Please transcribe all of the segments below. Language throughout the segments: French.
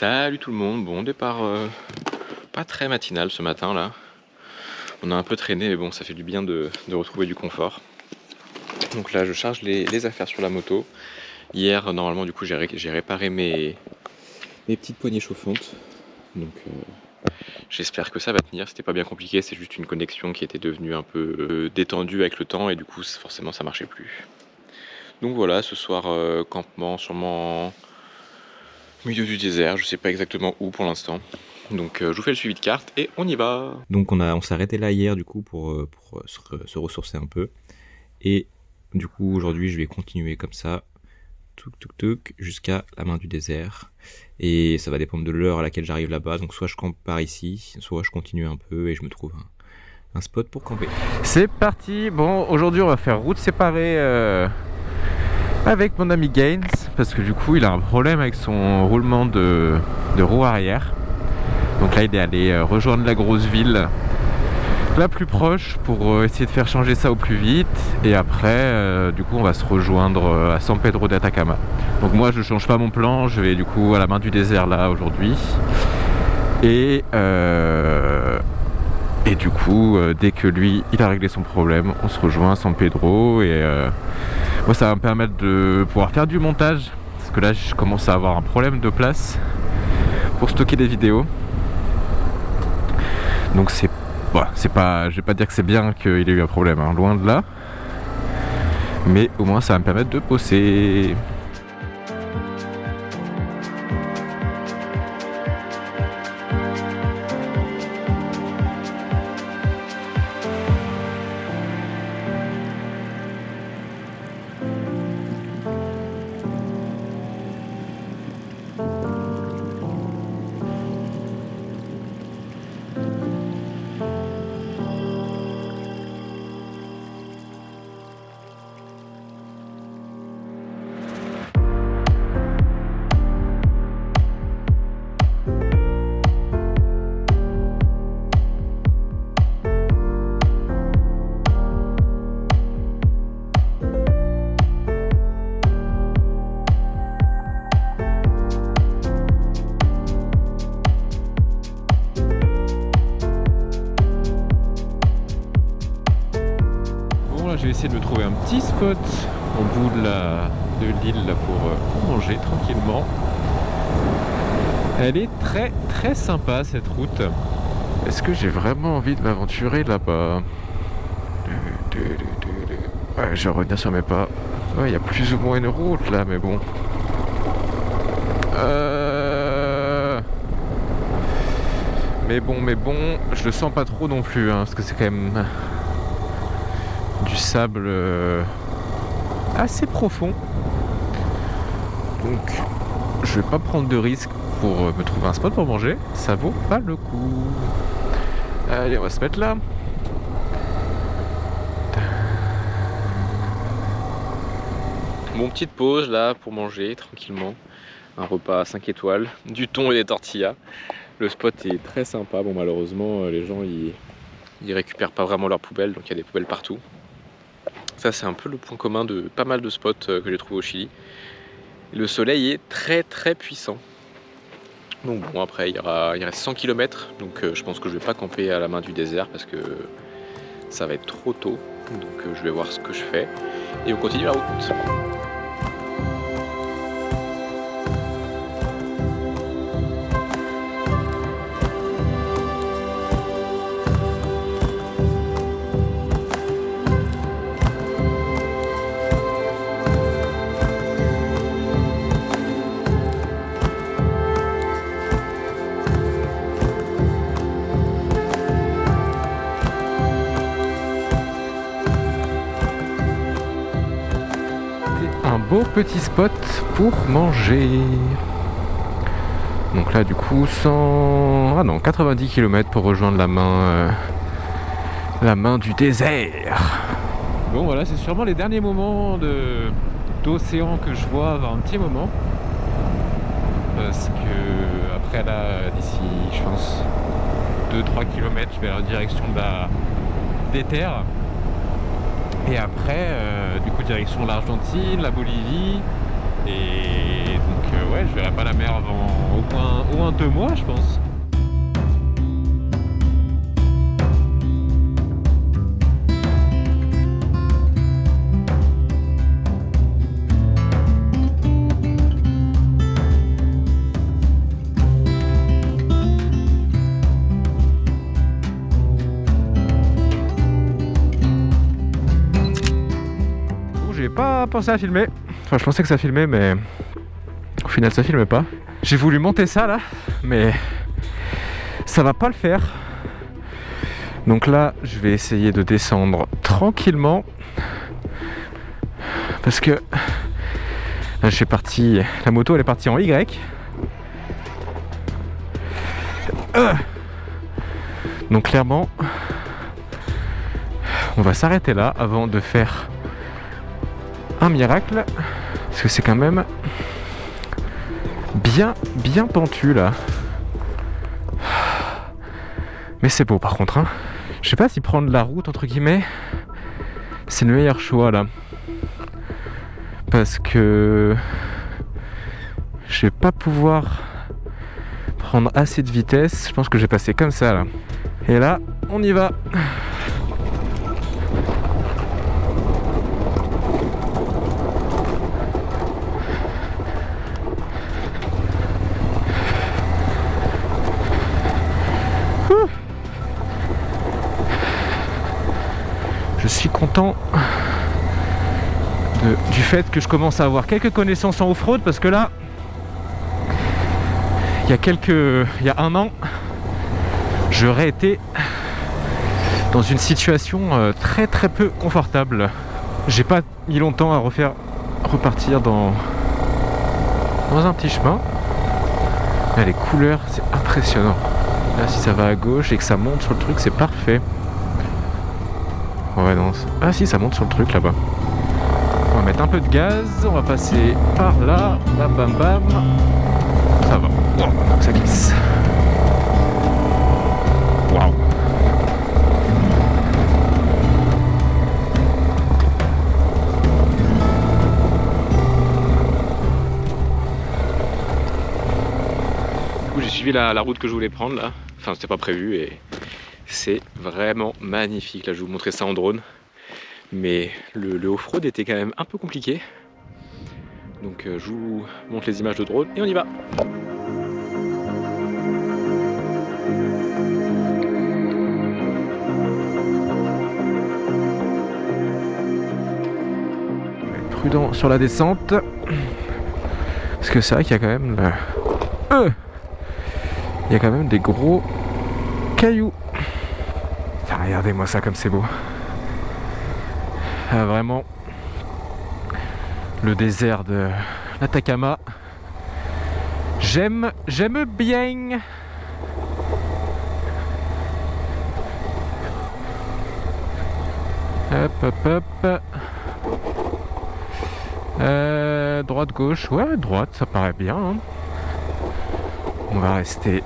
Salut tout le monde, bon départ pas très matinal ce matin là. On a un peu traîné mais bon ça fait du bien de retrouver du confort. Donc là je charge les affaires sur la moto. Hier normalement du coup j'ai réparé mes petites poignées chauffantes. Donc j'espère que ça va tenir, c'était pas bien compliqué, c'est juste une connexion qui était devenue un peu détendue avec le temps et du coup forcément ça marchait plus. Donc voilà, ce soir campement sûrement au milieu du désert, je sais pas exactement où pour l'instant. Donc je vous fais le suivi de carte et on y va. Donc on s'est arrêté là hier du coup pour se ressourcer un peu. Et du coup aujourd'hui je vais continuer comme ça, jusqu'à la main du désert. Et ça va dépendre de l'heure à laquelle j'arrive là-bas. Donc soit je campe par ici, soit je continue un peu et je me trouve un spot pour camper. C'est parti. Bon, aujourd'hui on va faire route séparée avec mon ami Gaines, parce que du coup il a un problème avec son roulement de roue arrière. Donc là il est allé rejoindre la grosse ville la plus proche pour essayer de faire changer ça au plus vite. Et après du coup on va se rejoindre à San Pedro d'Atacama. Donc moi je change pas mon plan, je vais du coup à la main du désert là aujourd'hui. Et du coup dès que lui il a réglé son problème, on se rejoint à San Pedro. Et moi ça va me permettre de pouvoir faire du montage, parce que là je commence à avoir un problème de place pour stocker des vidéos. Donc c'est pas, je vais pas dire que c'est bien qu'il ait eu un problème, hein, loin de là. Mais au moins ça va me permettre de bosser. Je vais essayer de me trouver un petit spot au bout de l'île là pour manger tranquillement. Elle est très très sympa cette route. Est-ce que j'ai vraiment envie de m'aventurer là-bas? Ouais, je vais revenir sur mes pas. Ouais, il y a plus ou moins une route là, mais bon. Mais bon, je le sens pas trop non plus, hein, parce que c'est quand même du sable assez profond. Donc je vais pas prendre de risque pour me trouver un spot pour manger, ça vaut pas le coup. Allez, on va se mettre là. Bon, petite pause là pour manger tranquillement. Un repas 5 étoiles, du thon et des tortillas. Le spot est très sympa. Bon, malheureusement les gens ils récupèrent pas vraiment leurs poubelles, donc il y a des poubelles partout. Ça c'est un peu le point commun de pas mal de spots que j'ai trouvé au Chili. Le soleil est très très puissant. Donc bon, après il reste 100 km, donc je pense que je vais pas camper à la main du désert parce que ça va être trop tôt. Donc je vais voir ce que je fais et on continue la route. Un beau petit spot pour manger. Donc là du coup 90 km pour rejoindre la main du désert. Bon voilà, c'est sûrement les derniers moments d'océan que je vois avant un petit moment. Parce que après là, d'ici je pense 2-3 km, je vais en direction des terres. Et après, du coup, direction l'Argentine, la Bolivie. Et donc, ouais, je verrai pas la mer avant au moins 2 mois, je pense. J'ai pas pensé à filmer. Enfin, je pensais que ça filmait, mais au final, ça filme pas. J'ai voulu monter ça là, mais ça va pas le faire. Donc là, je vais essayer de descendre tranquillement parce que là, je suis parti. La moto, elle est partie en Y. Donc clairement, on va s'arrêter là avant de faire un miracle, parce que c'est quand même bien pentu là. Mais c'est beau par contre, hein. Je sais pas si prendre la route entre guillemets c'est le meilleur choix là, parce que je vais pas pouvoir prendre assez de vitesse. Je pense que je vais passer comme ça là. Et là on y va. Je suis content du fait que je commence à avoir quelques connaissances en off-road, parce que là, il y a 1 an, j'aurais été dans une situation très peu confortable. J'ai pas mis longtemps à repartir dans un petit chemin. Là, les couleurs, c'est impressionnant. Là, si ça va à gauche et que ça monte sur le truc, c'est parfait. Ouais, non. Ah si, ça monte sur le truc là-bas. On va mettre un peu de gaz, on va passer par là, bam bam bam. Ça va. Oh, ça glisse. Waouh. Du coup, j'ai suivi la route que je voulais prendre là. Enfin, c'était pas prévu et c'est vraiment magnifique. Là, je vais vous montrer ça en drone. Mais le off-road était quand même un peu compliqué. Donc je vous montre les images de drone et on y va. Prudent sur la descente. Parce que c'est vrai qu'il y a quand même il y a quand même des gros cailloux. Enfin, regardez-moi ça comme c'est beau. Ah, vraiment le désert de l'Atacama. J'aime bien. Hop. Droite, gauche. Ouais, droite, ça paraît bien. Hein. On va rester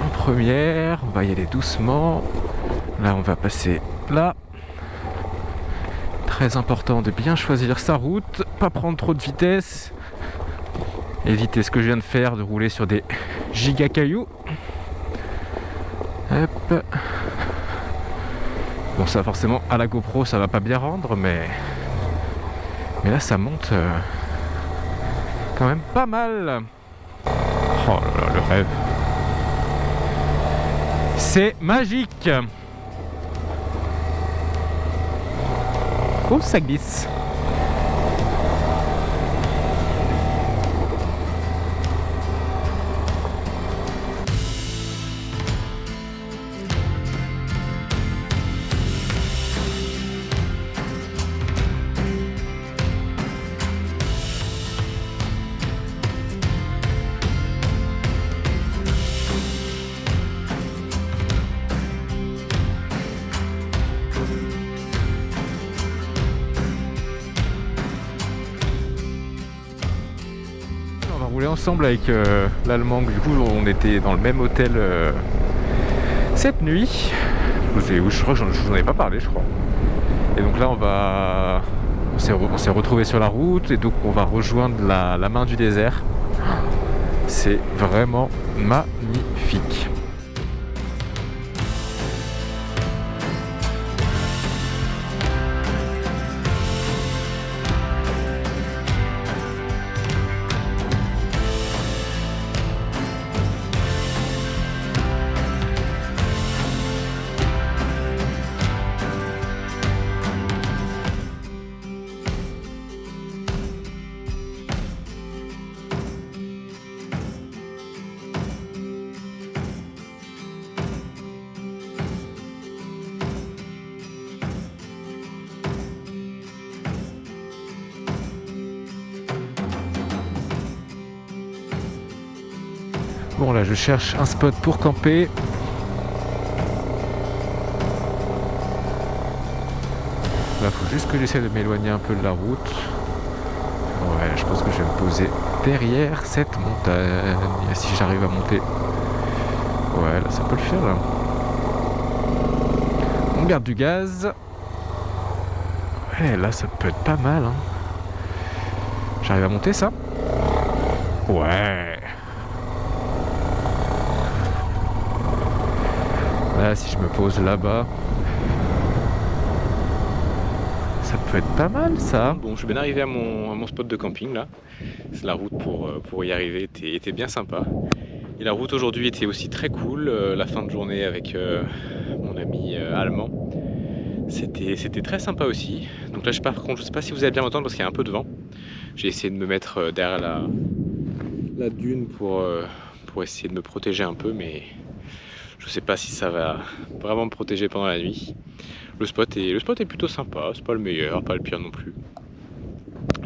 en première. On va y aller doucement. Là, on va passer là. Très important de bien choisir sa route, pas prendre trop de vitesse, éviter ce que je viens de faire, de rouler sur des giga cailloux. Hop. Bon, ça forcément à la GoPro ça va pas bien rendre, mais là ça monte quand même pas mal. Oh là là, le rêve. C'est magique. Oh, ça glisse. Rouler ensemble avec l'Allemand. Du coup, on était dans le même hôtel cette nuit. Je crois que je vous en ai pas parlé, je crois. Et donc là, on s'est retrouvé sur la route et donc on va rejoindre la main du désert. C'est vraiment magnifique. Bon là je cherche un spot pour camper. Là faut juste que j'essaie de m'éloigner un peu de la route. Ouais, je pense que je vais me poser derrière cette montagne si j'arrive à monter. Ouais, là ça peut le faire là. On garde du gaz. Ouais, là ça peut être pas mal hein. J'arrive à monter ça? Ouais. Là, si je me pose là-bas, ça peut être pas mal ça. Bon, je suis bien arrivé à mon spot de camping là. La route pour y arriver était bien sympa. Et la route aujourd'hui était aussi très cool. La fin de journée avec mon ami allemand, c'était très sympa aussi. Donc là, par contre, je sais pas si vous allez bien m'entendre parce qu'il y a un peu de vent. J'ai essayé de me mettre derrière la dune pour essayer de me protéger un peu, mais je sais pas si ça va vraiment me protéger pendant la nuit. Le spot est plutôt sympa, c'est pas le meilleur, pas le pire non plus.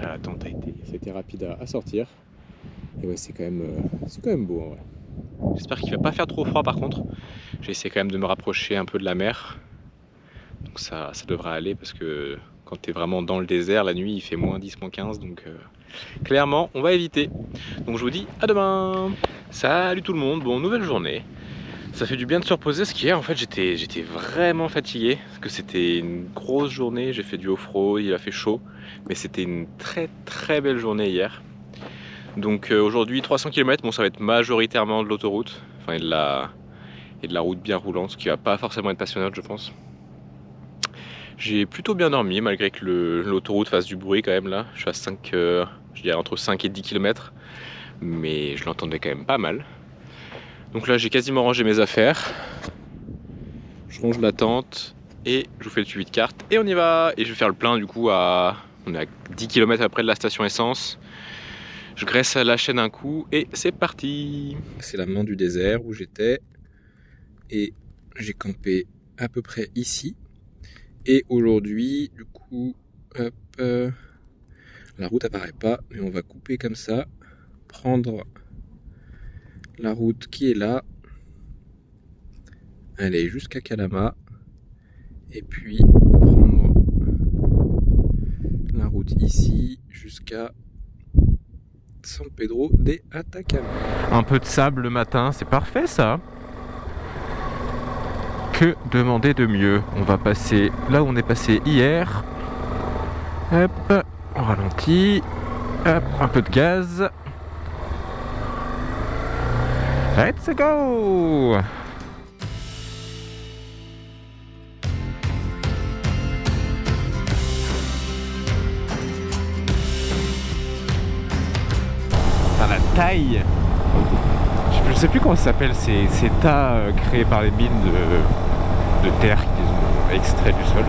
La tente c'était rapide à sortir. Et ouais, c'est quand même beau en vrai. J'espère qu'il va pas faire trop froid par contre. J'ai essayé quand même de me rapprocher un peu de la mer. Donc ça devrait aller parce que quand tu es vraiment dans le désert, la nuit il fait moins 10, moins 15. Donc clairement, on va éviter. Donc je vous dis à demain. Salut tout le monde, bon, nouvelle journée. Ça fait du bien de se reposer parce qu'hier en fait j'étais vraiment fatigué parce que c'était une grosse journée, j'ai fait du off-road, il a fait chaud, mais c'était une très belle journée hier. Donc aujourd'hui 300 km, bon ça va être majoritairement de l'autoroute, enfin et de la route bien roulante, ce qui va pas forcément être passionnant je pense. J'ai plutôt bien dormi malgré que l'autoroute fasse du bruit quand même là, je suis à 5, je dirais entre 5 et 10 km, mais je l'entendais quand même pas mal. Donc là j'ai quasiment rangé mes affaires, je range la tente et je vous fais le suivi de carte et on y va. Et je vais faire le plein du coup on est à 10 km après de la station essence. Je graisse la chaîne un coup et c'est parti. C'est la main du désert où j'étais et j'ai campé à peu près ici. Et aujourd'hui du coup hop, la route apparaît pas mais on va couper comme ça, prendre la route qui est là, aller jusqu'à Calama et puis prendre la route ici jusqu'à San Pedro de Atacama. Un peu de sable le matin, c'est parfait ça. Que demander de mieux? On va passer là où on est passé hier. Hop, on ralentit. Hop, un peu de gaz. Let's go! À la taille! Je sais plus comment ça s'appelle ces tas créés par les mines de terre qu'ils ont extrait du sol.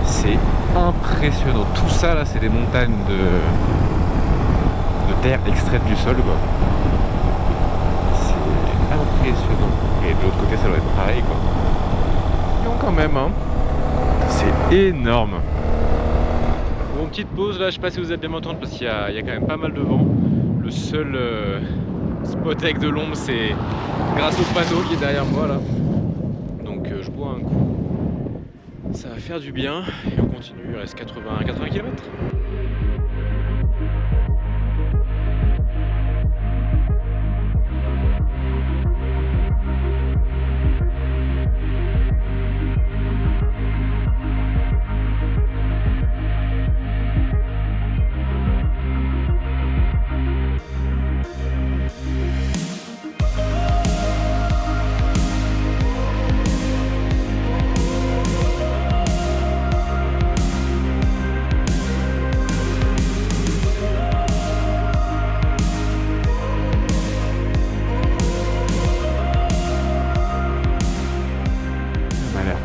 C'est impressionnant. Tout ça là, c'est des montagnes de terre extraite du sol quoi. C'est impressionnant. Et de l'autre côté ça doit être pareil quoi. Non quand même hein. C'est énorme. Bon, petite pause là, je sais pas si vous êtes bien m'entendre parce qu'il y a quand même pas mal de vent. Le seul spot avec de l'ombre c'est grâce au panneau qui est derrière moi là. Donc je bois un coup. Ça va faire du bien et on continue, il reste 80 km.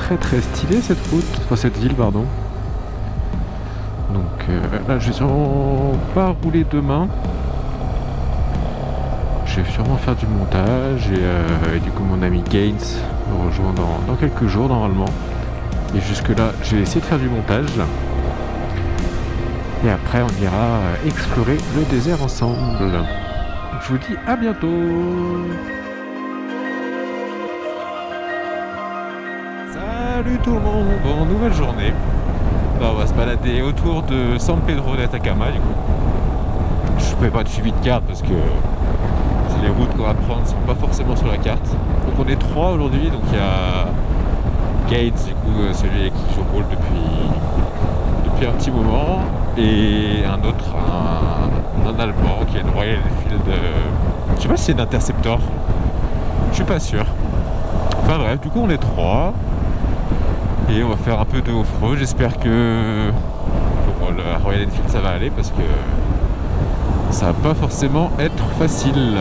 très très stylée cette route, enfin cette ville pardon. Donc là je vais sûrement pas rouler demain. Je vais sûrement faire du montage et du coup mon ami Gaines me rejoint dans quelques jours normalement. Et jusque là je vais essayer de faire du montage. Et après on ira explorer le désert ensemble. Je vous dis à bientôt. Salut tout le monde, bon nouvelle journée. Là, on va se balader autour de San Pedro d'Atacama du coup. Je fais pas de suivi de carte parce que les routes qu'on va prendre sont pas forcément sur la carte. Donc on est 3 aujourd'hui, donc il y a Gates du coup celui avec qui je roule depuis un petit moment, et un autre, un Allemand qui est une Royal Enfield, je sais pas si c'est d'Interceptor, je suis pas sûr. Enfin bref, du coup on est 3 et on va faire un peu de off-road. J'espère que pour la Royal Enfield ça va aller parce que ça va pas forcément être facile.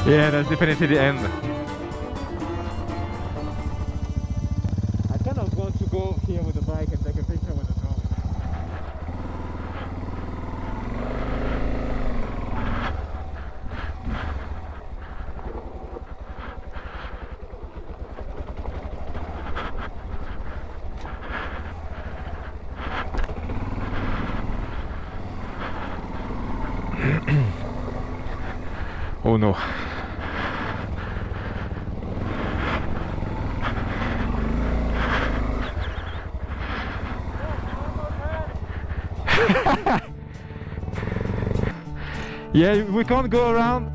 Yeah, that's definitely the end. I kind of want to go here with the bike and take a picture with the drone. Oh no. Yeah, we can't go around.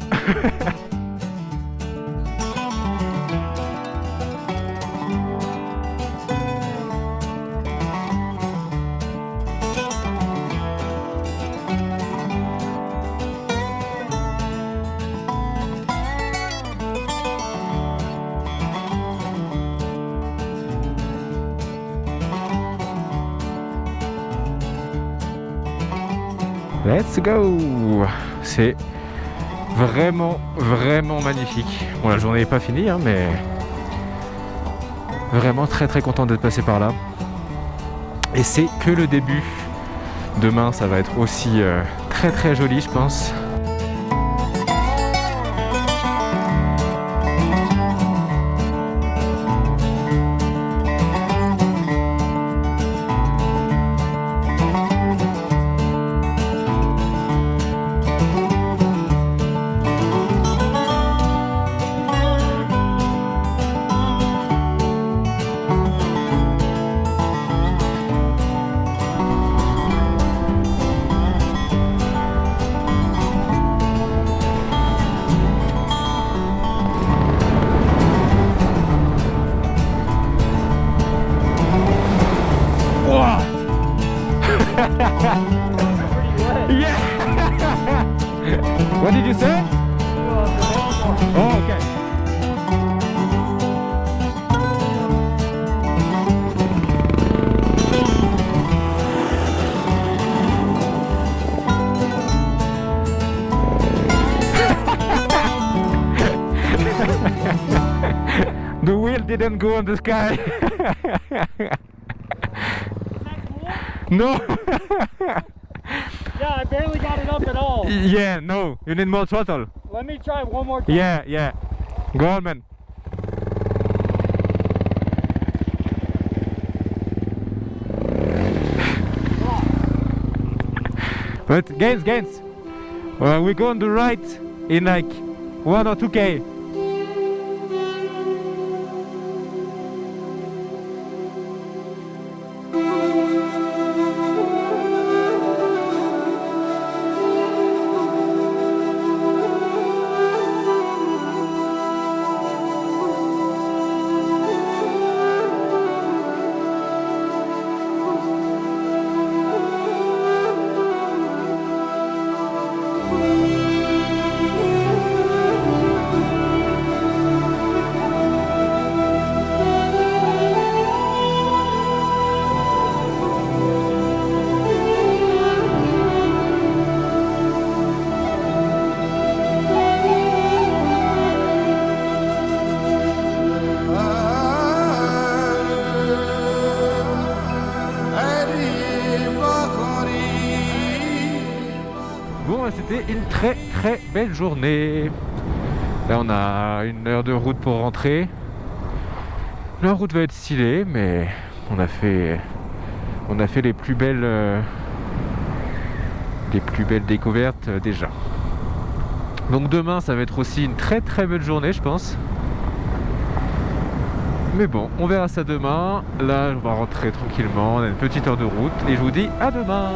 Let's go! C'est vraiment magnifique. Bon, la journée n'est pas finie, hein, mais vraiment très content d'être passé par là. Et c'est que le début. Demain, ça va être aussi très joli, je pense. The wheel didn't go on the sky. No. Yeah, I barely got it up at all. Yeah, no. You need more throttle. Let me try one more time. Yeah, yeah. Go on, man. But Gains. We go on the right in like 1 or 2K. Bon, c'était une très belle journée. Là, on a 1 heure de route pour rentrer. La route va être stylée, mais on a fait les plus belles découvertes déjà. Donc demain, ça va être aussi une très belle journée, je pense. Mais bon, on verra ça demain. Là, on va rentrer tranquillement. On a une petite heure de route et je vous dis à demain.